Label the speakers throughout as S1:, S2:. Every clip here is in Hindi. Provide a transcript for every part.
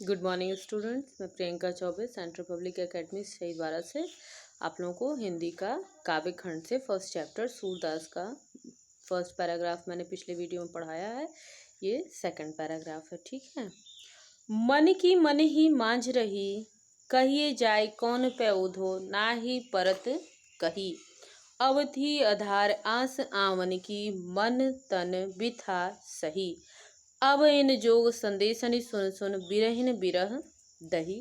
S1: Good morning students. मैं Priyanka Choubey Central Public Academy शहीदवारा से आप लोगों को हिंदी का काव्य खंड से फर्स्ट चैप्टर सूरदास का फर्स्ट पैराग्राफ मैंने पिछले वीडियो में पढ़ाया है। ये सेकंड पैराग्राफ है, ठीक है। मन की मन ही मांझ रही, कहिए जाय कौन पे उधो, ना ही परत कही। अवधि आधार आस आवन की, मन तन बिथा सही। अब इन जोग संदेशनि सुन सुन, बिरहिन बिरह दही।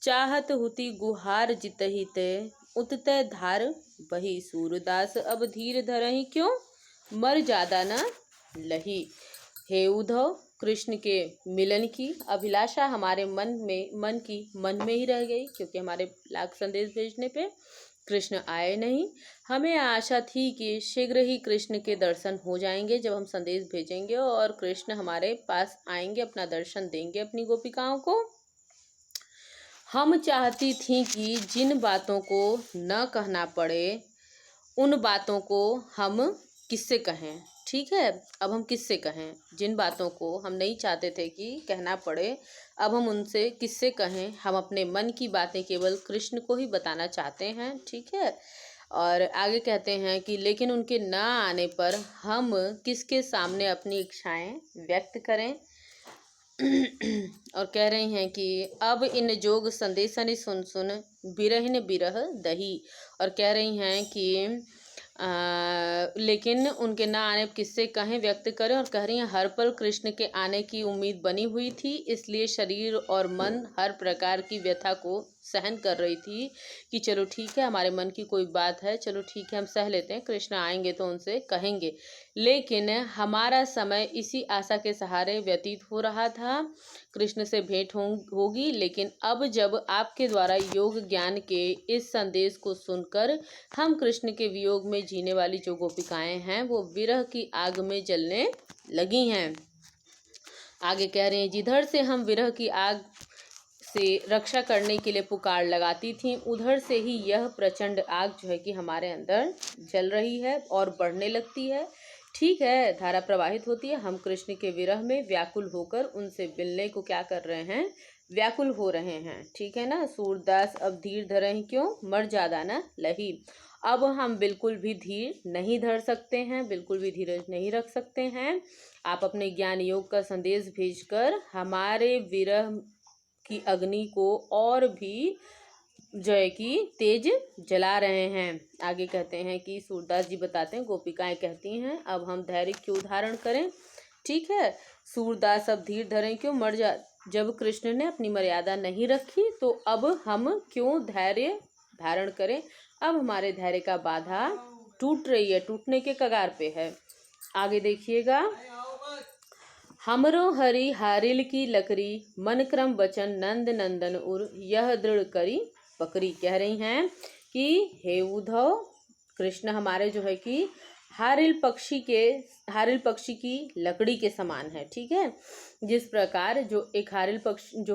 S1: चाहत हुति गुहार जितहि ते, उतते धार बही। सूरदास अब धीर धरहि, क्यों मर ज्यादा न लही। हे उद्धव, कृष्ण के मिलन की अभिलाषा हमारे मन में ही रह गई, क्योंकि हमारे लाख संदेश भेजने पे कृष्ण आए नहीं। हमें आशा थी कि शीघ्र ही कृष्ण के दर्शन हो जाएंगे जब हम संदेश भेजेंगे और कृष्ण हमारे पास आएंगे, अपना दर्शन देंगे अपनी गोपिकाओं को। हम चाहती थी कि जिन बातों को न कहना पड़े उन बातों को हम किससे कहें, ठीक है। अब हम किससे कहें जिन बातों को हम नहीं चाहते थे कि कहना पड़े, अब हम उनसे किससे कहें। हम अपने मन की बातें केवल कृष्ण को ही बताना चाहते हैं, ठीक है। और आगे कहते हैं कि लेकिन उनके न आने पर हम किसके सामने अपनी इच्छाएं व्यक्त करें। और कह रही हैं कि अब इन जोग संदेशनि सुन सुन, बिरहिन बिरह दही। और कह रही हैं कि लेकिन उनके ना आने पर किससे कहें, व्यक्त करें। और कह रही हैं हर पल कृष्ण के आने की उम्मीद बनी हुई थी, इसलिए शरीर और मन हर प्रकार की व्यथा को सहन कर रही थी कि चलो ठीक है, हमारे मन की कोई बात है, चलो ठीक है हम सह लेते हैं, कृष्ण आएंगे तो उनसे कहेंगे। लेकिन हमारा समय इसी आशा के सहारे व्यतीत हो रहा था, कृष्ण से भेंट होगी। लेकिन अब जब आपके द्वारा योग ज्ञान के इस संदेश को सुनकर हम कृष्ण के वियोग में जीने वाली जो गोपिकाएं हैं वो विरह की आग में जलने लगी हैं। आगे कह रहे हैं जिधर से हम विरह की आग से रक्षा करने के लिए पुकार लगाती थी, उधर से ही यह प्रचंड आग जो है कि हमारे अंदर जल रही है और बढ़ने लगती है, ठीक है। धारा प्रवाहित होती है। हम कृष्ण के विरह में व्याकुल होकर उनसे मिलने को क्या कर रहे हैं, व्याकुल हो रहे हैं, ठीक है ना। सूरदास अब धीर धरहि, क्यों मर ज्यादा न लही। अब हम बिल्कुल भी धीर नहीं धर सकते हैं, बिल्कुल भी धीरज नहीं रख सकते हैं। आप अपने ज्ञान योग का संदेश भेजकर हमारे विरह की अग्नि को और भी जो है कि तेज जला रहे हैं। आगे कहते हैं कि सूरदास जी बताते हैं, गोपिकाएं कहती हैं अब हम धैर्य क्यों धारण करें, ठीक है। सूरदास अब धीर धरें, क्यों मर जा जब कृष्ण ने अपनी मर्यादा नहीं रखी तो अब हम क्यों धैर्य धारण करें। अब हमारे धैर्य का बाधा टूट रही है, टूटने के कगार पे है। आगे देखिएगा, हमरो हरि हारिल की लकड़ी, मन क्रम वचन नंद नंदन उर, यह दृढ़ करी पकड़ी। कह रही हैं कि हे उद्धव, कृष्ण हमारे जो है कि हारिल पक्षी की लकड़ी के समान है, ठीक है। जिस प्रकार जो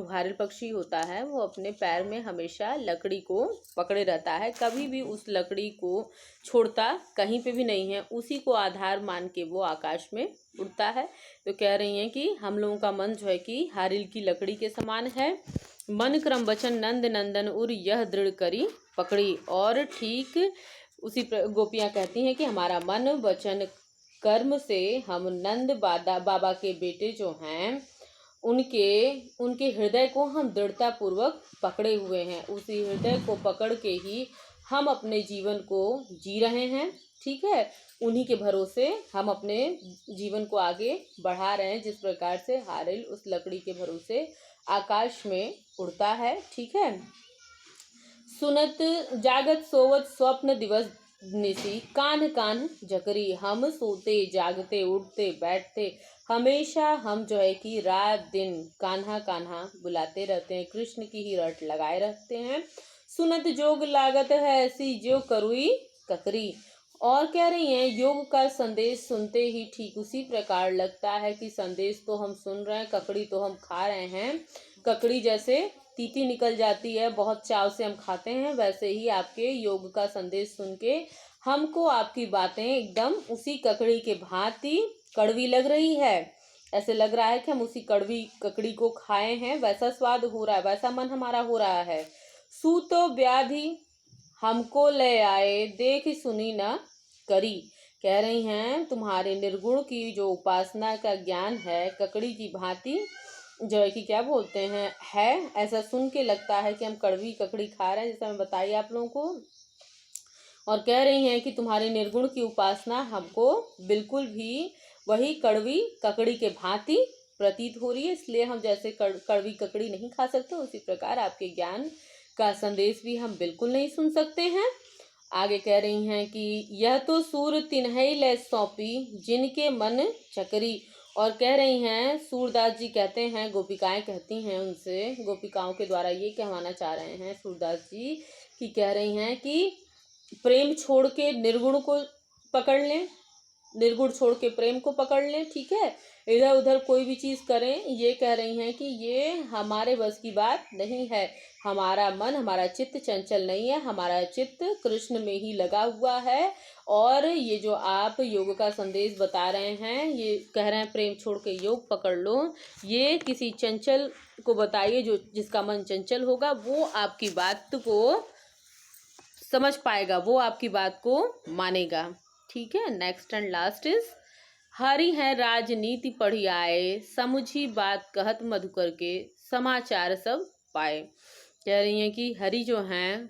S1: हारिल पक्षी होता है वो अपने पैर में हमेशा लकड़ी को पकड़े रहता है, कभी भी उस लकड़ी को छोड़ता कहीं पे भी नहीं है, उसी को आधार मान के वो आकाश में उड़ता है। तो कह रही हैं कि हम लोगों का मन जो है कि हारिल की लकड़ी के समान है। मन क्रम वचन नंद नंदन उर, यह दृढ़ करी पकड़ी। और ठीक उसी गोपियां कहती हैं कि हमारा मन वचन कर्म से हम नंद बाबा के बेटे जो हैं उनके हृदय को हम दृढ़ता पूर्वक पकड़े हुए हैं, उसी हृदय को पकड़ के ही हम अपने जीवन को जी रहे हैं, ठीक है। उन्हीं के भरोसे हम अपने जीवन को आगे बढ़ा रहे हैं, जिस प्रकार से हारिल उस लकड़ी के भरोसे आकाश में उड़ता है, ठीक है। सुनत जागत सोवत स्वप्न दिवस निसी, कान कान जकरी। हम सोते जागते उठते बैठते हमेशा हम जो है कि रात दिन कान्हा कान्हा बुलाते रहते हैं, कृष्ण की ही रट लगाए रखते हैं। सुनत जोग लागत है ऐसी, जो करुई ककरी। और कह रही हैं योग का संदेश सुनते ही ठीक उसी प्रकार लगता है कि संदेश तो हम सुन रहे हैं, ककड़ी तो हम खा रहे हैं। ककड़ी जैसे तीती निकल जाती है, बहुत चाव से हम खाते हैं, वैसे ही आपके योग का संदेश सुन के हमको आपकी बातें एकदम उसी ककड़ी के भांति कड़वी लग रही है। ऐसे लग रहा है कि हम उसी कड़वी ककड़ी को खाए हैं, वैसा स्वाद हो रहा है, वैसा मन हमारा हो रहा है। सूतो व्याधि हमको ले आए, देख सुनी न करी। कह रही हैं तुम्हारे निर्गुण की जो उपासना का ज्ञान है, ककड़ी की भांति जो है कि क्या बोलते हैं है, ऐसा सुन के लगता है कि हम कड़वी ककड़ी खा रहे हैं, जैसा मैं बताई आप लोगों को। और कह रही हैं कि तुम्हारे निर्गुण की उपासना हमको बिल्कुल भी वही कड़वी ककड़ी के भांति प्रतीत हो रही है, इसलिए हम जैसे कड़वी ककड़ी नहीं खा सकते, उसी प्रकार आपके ज्ञान का संदेश भी हम बिल्कुल नहीं सुन सकते हैं। आगे कह रही हैं कि यह तो सूर तिन्हई ले सौंपी, जिनके मन चकरी। और कह रही हैं, सूरदास जी कहते हैं, गोपिकाएं कहती हैं उनसे, गोपिकाओं के द्वारा ये कहवाना चाह रहे हैं सूरदास जी कि कह रही हैं कि प्रेम छोड़ के निर्गुण को पकड़ लें, निर्गुण छोड़ के प्रेम को पकड़ लें, ठीक है। इधर उधर कोई भी चीज़ करें, ये कह रही हैं कि ये हमारे बस की बात नहीं है। हमारा मन, हमारा चित्त चंचल नहीं है, हमारा चित्त कृष्ण में ही लगा हुआ है। और ये जो आप योग का संदेश बता रहे हैं, ये कह रहे हैं प्रेम छोड़ के योग पकड़ लो, ये किसी चंचल को बताइए, जो जिसका मन चंचल होगा वो आपकी बात को समझ पाएगा, वो आपकी बात को मानेगा, ठीक है। Next and last is Hari है राजनीति पढ़ी आए, समुझी बात कहत मधुकर के, समाचार सब पाए। कह रही हैं कि हरि जो हैं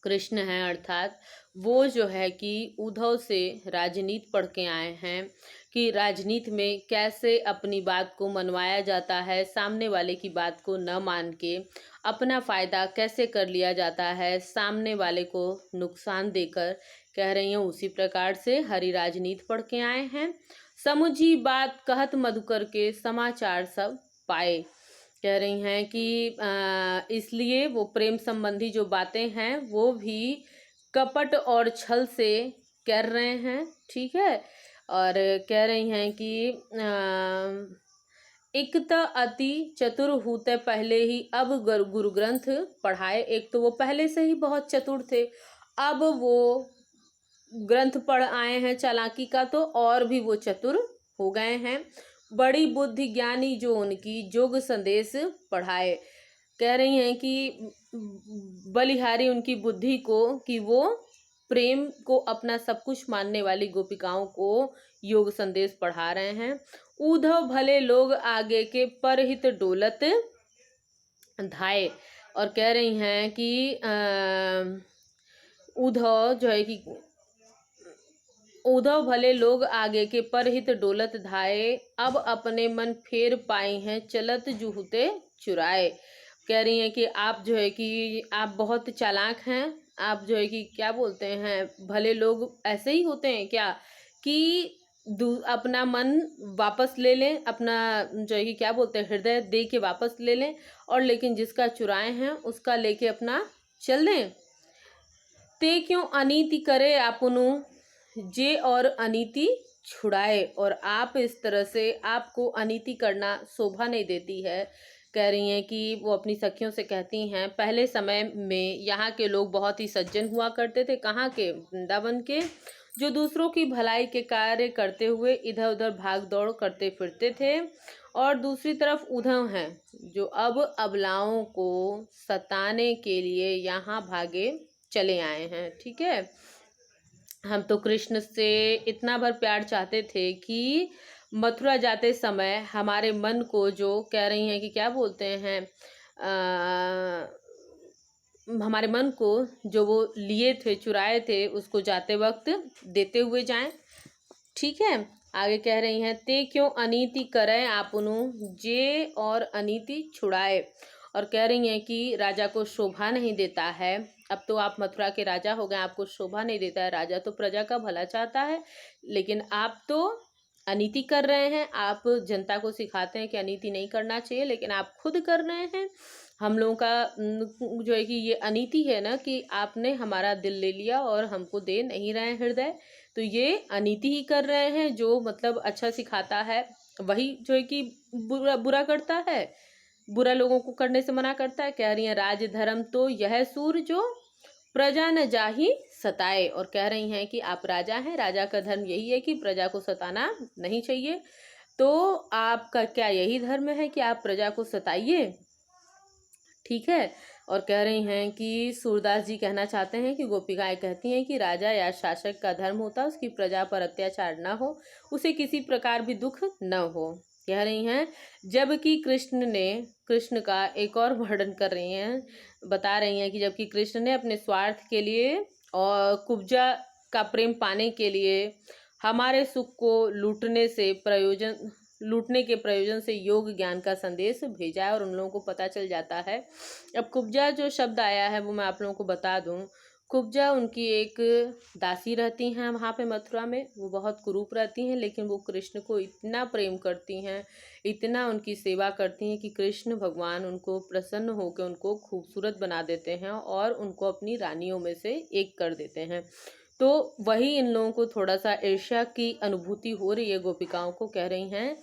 S1: कृष्ण हैं, अर्थात वो जो है कि उद्धव से राजनीति पढ़ के आए हैं कि राजनीति में कैसे अपनी बात को मनवाया जाता है, सामने वाले की बात को न मान के अपना फ़ायदा कैसे कर लिया जाता है, सामने वाले को नुकसान देकर। कह रही हैं उसी प्रकार से हरि राजनीति पढ़ के आए हैं। समुझी बात कहत मधुकर के, समाचार सब पाए। कह रही हैं कि इसलिए वो प्रेम संबंधी जो बातें हैं वो भी कपट और छल से कर रहे हैं, ठीक है। और कह रही हैं कि एक तो अति चतुर होते पहले ही अब गुरु ग्रंथ पढ़ाए। एक तो वो पहले से ही बहुत चतुर थे, अब वो ग्रंथ पढ़ आए हैं चालाकी का, तो और भी वो चतुर हो गए हैं। बड़ी बुद्धि ज्ञानी जो उनकी जोग संदेश पढ़ाए। कह रही हैं कि बलिहारी उनकी बुद्धि को कि वो प्रेम को अपना सब कुछ मानने वाली गोपिकाओं को योग संदेश पढ़ा रहे हैं। उद्धव भले लोग आगे के परहित डोलत धाये। और कह रही हैं कि उद्धव जो है कि उद्धव भले लोग आगे के परहित डोलत धाये, अब अपने मन फेर पाए हैं चलत जुहुते चुराए। कह रही हैं कि आप जो है कि आप बहुत चालाक हैं, आप जो है कि क्या बोलते हैं, भले लोग ऐसे ही होते हैं क्या कि अपना मन वापस ले लें, अपना जो है कि क्या बोलते हैं हृदय दे के वापस ले लें, और लेकिन जिसका चुराए हैं उसका लेके अपना चल दें। ते क्यों अनीति करे आपनु, जे और अनीति छुड़ाए। और आप इस तरह से, आपको अनीति करना शोभा नहीं देती है। कह रही हैं कि वो अपनी सखियों से कहती हैं, पहले समय में यहाँ के लोग बहुत ही सज्जन हुआ करते थे। कहाँ के? वृंदावन के, जो दूसरों की भलाई के कार्य करते हुए इधर उधर भाग दौड़ करते फिरते थे। और दूसरी तरफ उद्धव हैं जो अब अबलाओं को सताने के लिए यहाँ भागे चले आए हैं, ठीक है। हम तो कृष्ण से इतना भर प्यार चाहते थे कि मथुरा जाते समय हमारे मन को, जो कह रही हैं कि क्या बोलते हैं, हमारे मन को जो वो लिए थे, चुराए थे, उसको जाते वक्त देते हुए जाएं, ठीक है। आगे कह रही हैं, ते क्यों अनीति करें आपनु, जे और अनीति छुड़ाए। और कह रही हैं कि राजा को शोभा नहीं देता है। अब तो आप मथुरा के राजा हो गए, आपको शोभा नहीं देता है। राजा तो प्रजा का भला चाहता है, लेकिन आप तो अनीति कर रहे हैं। आप जनता को सिखाते हैं कि अनीति नहीं करना चाहिए, लेकिन आप खुद कर रहे हैं। हम लोगों का जो है कि ये अनीति है ना, कि आपने हमारा दिल ले लिया और हमको दे नहीं रहे हैं हृदय, तो ये अनीति ही कर रहे हैं। जो मतलब अच्छा सिखाता है वही जो है कि बुरा करता है, बुरा लोगों को करने से मना करता है। कह रही हैं, राज धर्म तो यह सूर जो प्रजा न जाहि सताए। और कह रही हैं कि आप राजा हैं, राजा का धर्म यही है कि प्रजा को सताना नहीं चाहिए। तो आपका क्या यही धर्म है कि आप प्रजा को सताइए? ठीक है। और कह रही हैं कि सूरदास जी कहना चाहते हैं कि गोपिकाएं कहती हैं कि राजा या शासक का धर्म होता है उसकी प्रजा पर अत्याचार न हो, उसे किसी प्रकार भी दुख न हो। कह रही हैं जबकि कृष्ण का एक और वर्णन कर रही हैं, बता रही हैं कि जबकि कृष्ण ने अपने स्वार्थ के लिए और कुब्जा का प्रेम पाने के लिए हमारे सुख को लूटने के प्रयोजन से योग ज्ञान का संदेश भेजा है और उन लोगों को पता चल जाता है। अब कुब्जा जो शब्द आया है वो मैं आप लोगों को बता दूं। कुब्जा उनकी एक दासी रहती हैं वहाँ पे मथुरा में। वो बहुत कुरूप रहती हैं, लेकिन वो कृष्ण को इतना प्रेम करती हैं, इतना उनकी सेवा करती हैं कि कृष्ण भगवान उनको प्रसन्न होकर उनको खूबसूरत बना देते हैं और उनको अपनी रानियों में से एक कर देते हैं। तो वही इन लोगों को थोड़ा सा ईर्ष्या की अनुभूति हो रही है। गोपिकाओं को कह रही हैं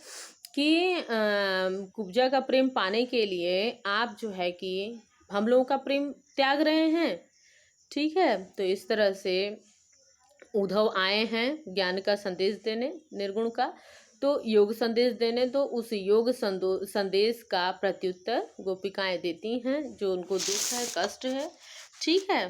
S1: कि कुब्जा का प्रेम पाने के लिए आप जो है कि हम लोगों का प्रेम त्याग रहे हैं। ठीक है। तो इस तरह से उद्धव आए हैं ज्ञान का संदेश देने, निर्गुण का, तो योग संदेश देने। तो उस योग संदेश का प्रत्युत्तर गोपिकाएं देती हैं, जो उनको दुख है, कष्ट है। ठीक है।